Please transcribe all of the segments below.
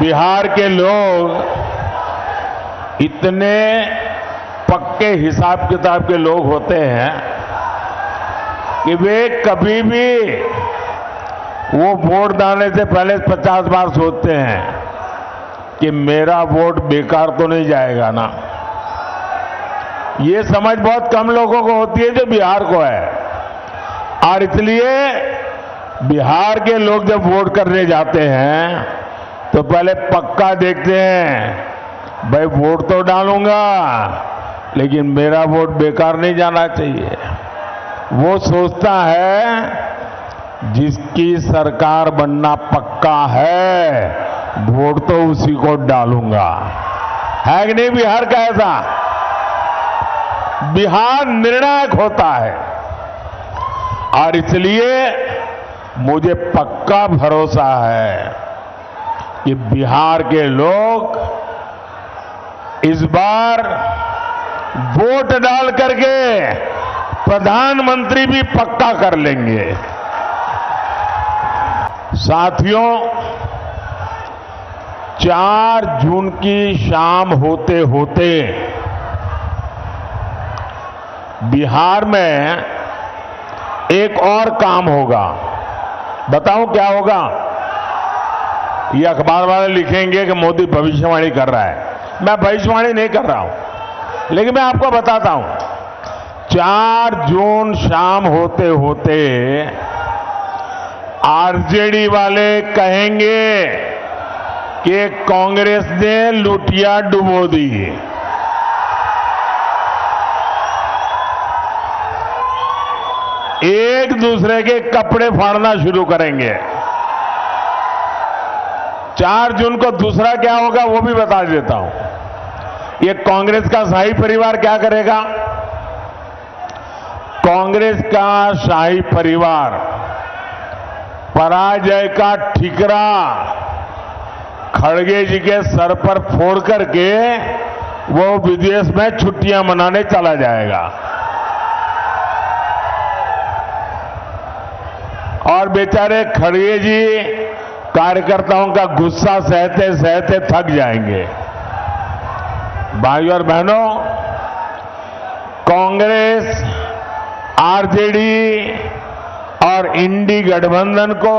बिहार के लोग इतने पक्के हिसाब किताब के लोग होते हैं कि वे कभी भी वो वोट डालने से पहले 50 बार सोचते हैं कि मेरा वोट बेकार तो नहीं जाएगा ना। ये समझ बहुत कम लोगों को होती है जो बिहार को है, और इसलिए बिहार के लोग जब वोट करने जाते हैं तो पहले पक्का देखते हैं, भाई वोट तो डालूंगा लेकिन मेरा वोट बेकार नहीं जाना चाहिए। वो सोचता है जिसकी सरकार बनना पक्का है वोट तो उसी को डालूंगा, है कि नहीं? बिहार का ऐसा, बिहार निर्णायक होता है, और इसलिए मुझे पक्का भरोसा है कि बिहार के लोग इस बार वोट डाल करके प्रधानमंत्री भी पक्का कर लेंगे। साथियों, 4 जून की शाम होते होते बिहार में एक और काम होगा। बताऊं क्या होगा? ये अखबार वाले लिखेंगे कि मोदी भविष्यवाणी कर रहा है। मैं भविष्यवाणी नहीं कर रहा हूं, लेकिन मैं आपको बताता हूं। 4 जून शाम होते होते आरजेडी वाले कहेंगे कि कांग्रेस ने लुटिया डुबो दी। एक दूसरे के कपड़े फाड़ना शुरू करेंगे। 4 जून को दूसरा क्या होगा वो भी बता देता हूं। ये कांग्रेस का शाही परिवार क्या करेगा? कांग्रेस का शाही परिवार पराजय का ठिकरा खड़गे जी के सर पर फोड़ करके वो विदेश में छुट्टियां मनाने चला जाएगा, और बेचारे खड़गे जी कार्यकर्ताओं का गुस्सा सहते सहते थक जाएंगे। भाइयों और बहनों, कांग्रेस, आरजेडी और इंडी गठबंधन को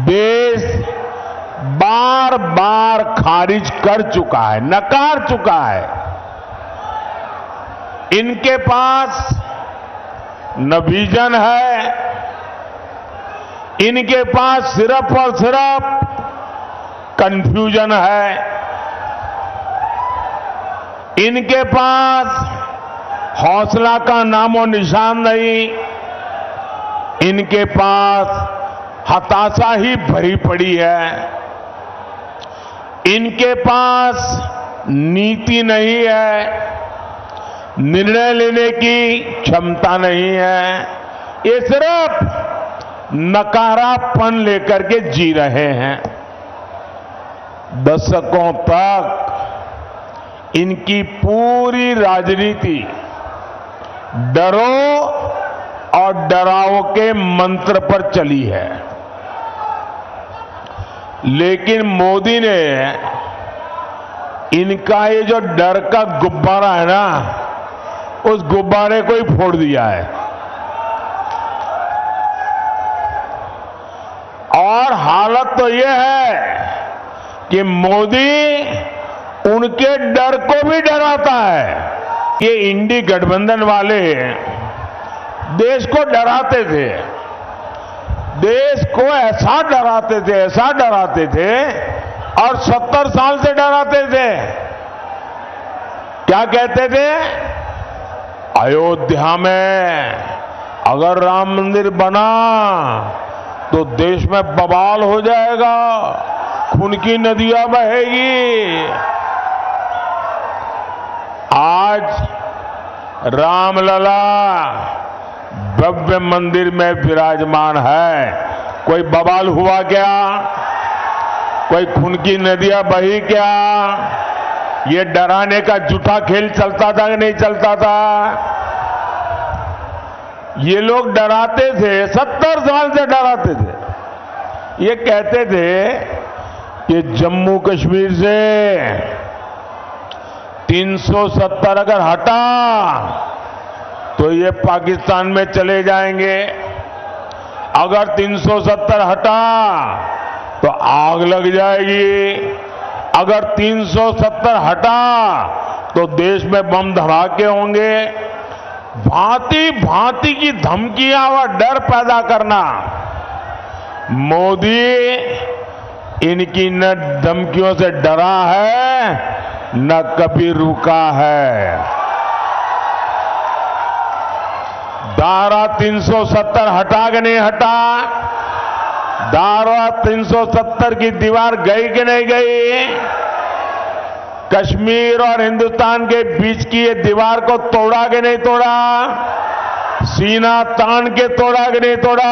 देश बार बार खारिज कर चुका है, नकार चुका है। इनके पास न विजन है, इनके पास सिर्फ और सिर्फ कंफ्यूजन है, इनके पास हौसला का नामो निशान नहीं, इनके पास हताशा ही भरी पड़ी है, इनके पास नीति नहीं है, निर्णय लेने की क्षमता नहीं है। ये सिर्फ नकारापन लेकर के जी रहे हैं। दशकों तक इनकी पूरी राजनीति डरो और डराओ के मंत्र पर चली है, लेकिन मोदी ने इनका ये जो डर का गुब्बारा है ना, उस गुब्बारे को ही फोड़ दिया है, और हालत तो ये है कि मोदी उनके डर को भी डराता है। ये इंडी गठबंधन वाले देश को डराते थे, देश को ऐसा डराते थे और 70 साल से डराते थे। क्या कहते थे? अयोध्या में अगर राम मंदिर बना तो देश में बवाल हो जाएगा, खून की नदियां बहेगी। आज रामलला भव्य मंदिर में विराजमान है, कोई बवाल हुआ क्या? कोई खून की नदियां बही क्या? ये डराने का झूठा खेल चलता था कि नहीं चलता था? ये लोग डराते थे, 70 साल से डराते थे। ये कहते थे कि जम्मू कश्मीर से 370 अगर हटा तो ये पाकिस्तान में चले जाएंगे, अगर 370 हटा तो आग लग जाएगी, अगर 370 हटा तो देश में बम धमाके होंगे। भांति भांति की धमकियां व डर पैदा करना, मोदी इनकी न धमकियों से डरा है न कभी रुका है। धारा 370 हटा के नहीं हटा, धारा 370 की दीवार गई कि नहीं गई, कश्मीर और हिंदुस्तान के बीच की ये दीवार को तोड़ा कि नहीं तोड़ा, सीना तान के तोड़ा कि नहीं तोड़ा।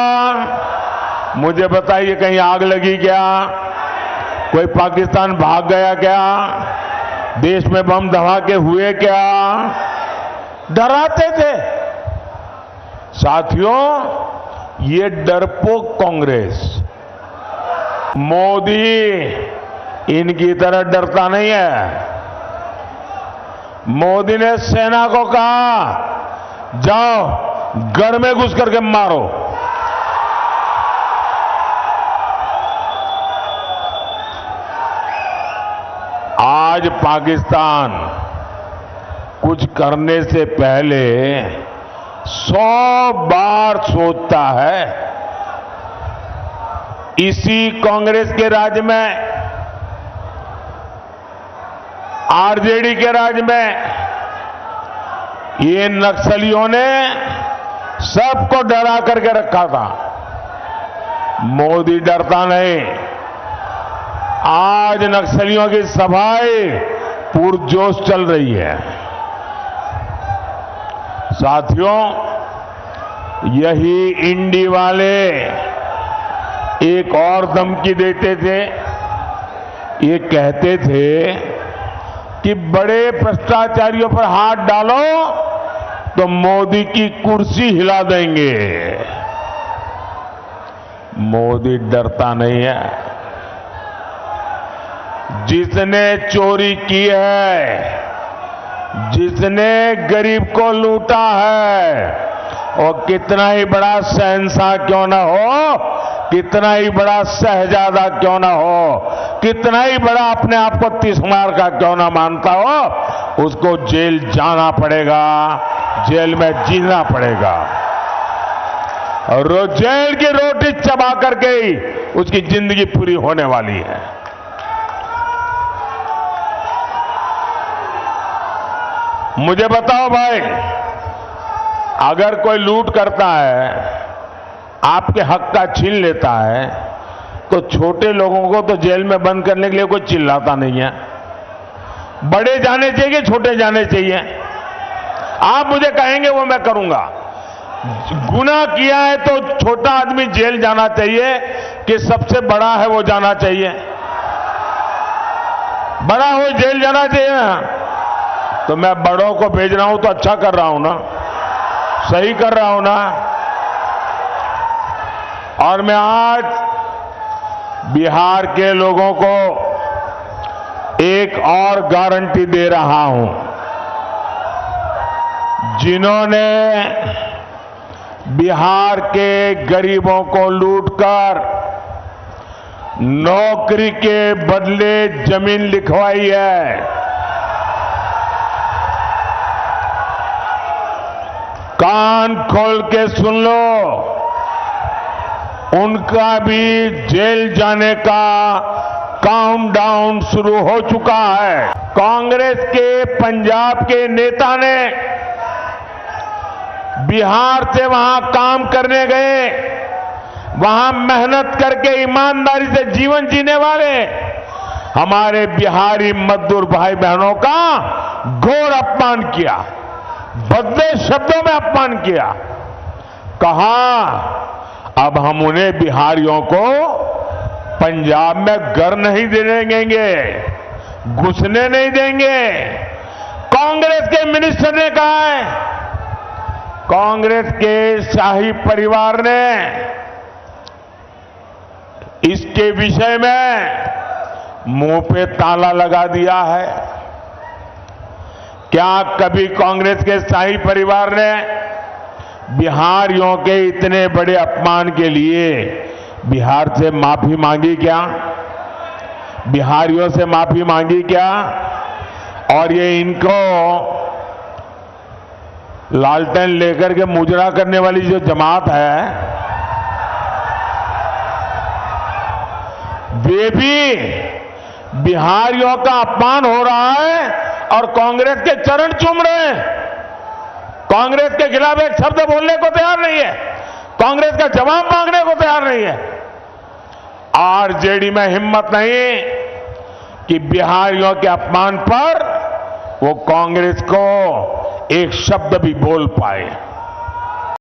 मुझे बताइए, कहीं आग लगी क्या, कोई पाकिस्तान भाग गया क्या, देश में बम धमाके हुए क्या, डराते थे। साथियों, ये डरपोक कांग्रेस, मोदी इनकी तरह डरता नहीं है। मोदी ने सेना को कहा, जाओ घर में घुस करके मारो। आज पाकिस्तान कुछ करने से पहले 100 बार सोचता है। इसी कांग्रेस के राज में, आरजेडी के राज में ये नक्सलियों ने सबको डरा करके रखा था। मोदी डरता नहीं। आज नक्सलियों की सफाई पुरजोश चल रही है। साथियों, यही इंडी वाले एक और धमकी देते थे। ये कहते थे कि बड़े भ्रष्टाचारियों पर हाथ डालो तो मोदी की कुर्सी हिला देंगे। मोदी डरता नहीं है। जिसने चोरी की है, जिसने गरीब को लूटा है, और कितना ही बड़ा शहंशाह क्यों ना हो, कितना ही बड़ा शहजादा क्यों ना हो, कितना ही बड़ा अपने आप को तिस्मार का क्यों ना मानता हो, उसको जेल जाना पड़ेगा, जेल में जीना पड़ेगा। और जेल की रोटी चबा करके ही उसकी जिंदगी पूरी होने वाली है। मुझे बताओ भाई, अगर कोई लूट करता है, आपके हक का छीन लेता है, तो छोटे लोगों को तो जेल में बंद करने के लिए कोई चिल्लाता नहीं है। बड़े जाने चाहिए, छोटे जाने चाहिए। आप मुझे कहेंगे वो मैं करूंगा। गुनाह किया है तो छोटा आदमी जेल जाना चाहिए कि सबसे बड़ा है वो जाना चाहिए? बड़ा हो जेल जाना चाहिए ना। तो मैं बड़ों को भेज रहा हूं तो अच्छा कर रहा हूं ना, सही कर रहा हूं ना। और मैं आज बिहार के लोगों को एक और गारंटी दे रहा हूं। जिन्होंने बिहार के गरीबों को लूटकर नौकरी के बदले जमीन लिखवाई है, कान खोल के सुन लो, उनका भी जेल जाने का काउंटडाउन शुरू हो चुका है। कांग्रेस के पंजाब के नेता ने बिहार से वहां काम करने गए, वहां मेहनत करके ईमानदारी से जीवन जीने वाले हमारे बिहारी मजदूर भाई बहनों का घोर अपमान किया, भद्दे शब्दों में अपमान किया। कहा अब हम उन्हें बिहारियों को पंजाब में घर नहीं देने देंगे, घुसने नहीं देंगे। कांग्रेस के मिनिस्टर ने कहा है, कांग्रेस के शाही परिवार ने इसके विषय में मुंह पे ताला लगा दिया है। क्या कभी कांग्रेस के शाही परिवार ने बिहारियों के इतने बड़े अपमान के लिए बिहार से माफी मांगी क्या? बिहारियों से माफी मांगी क्या? और ये इनको लालटेन लेकर के मुजरा करने वाली जो जमात है, वे भी बिहारियों का अपमान हो रहा है और कांग्रेस के चरण चूम रहे हैं। कांग्रेस के खिलाफ एक शब्द बोलने को तैयार नहीं है, कांग्रेस का जवाब मांगने को तैयार नहीं है। आरजेडी में हिम्मत नहीं कि बिहारियों के अपमान पर वो कांग्रेस को एक शब्द भी बोल पाए।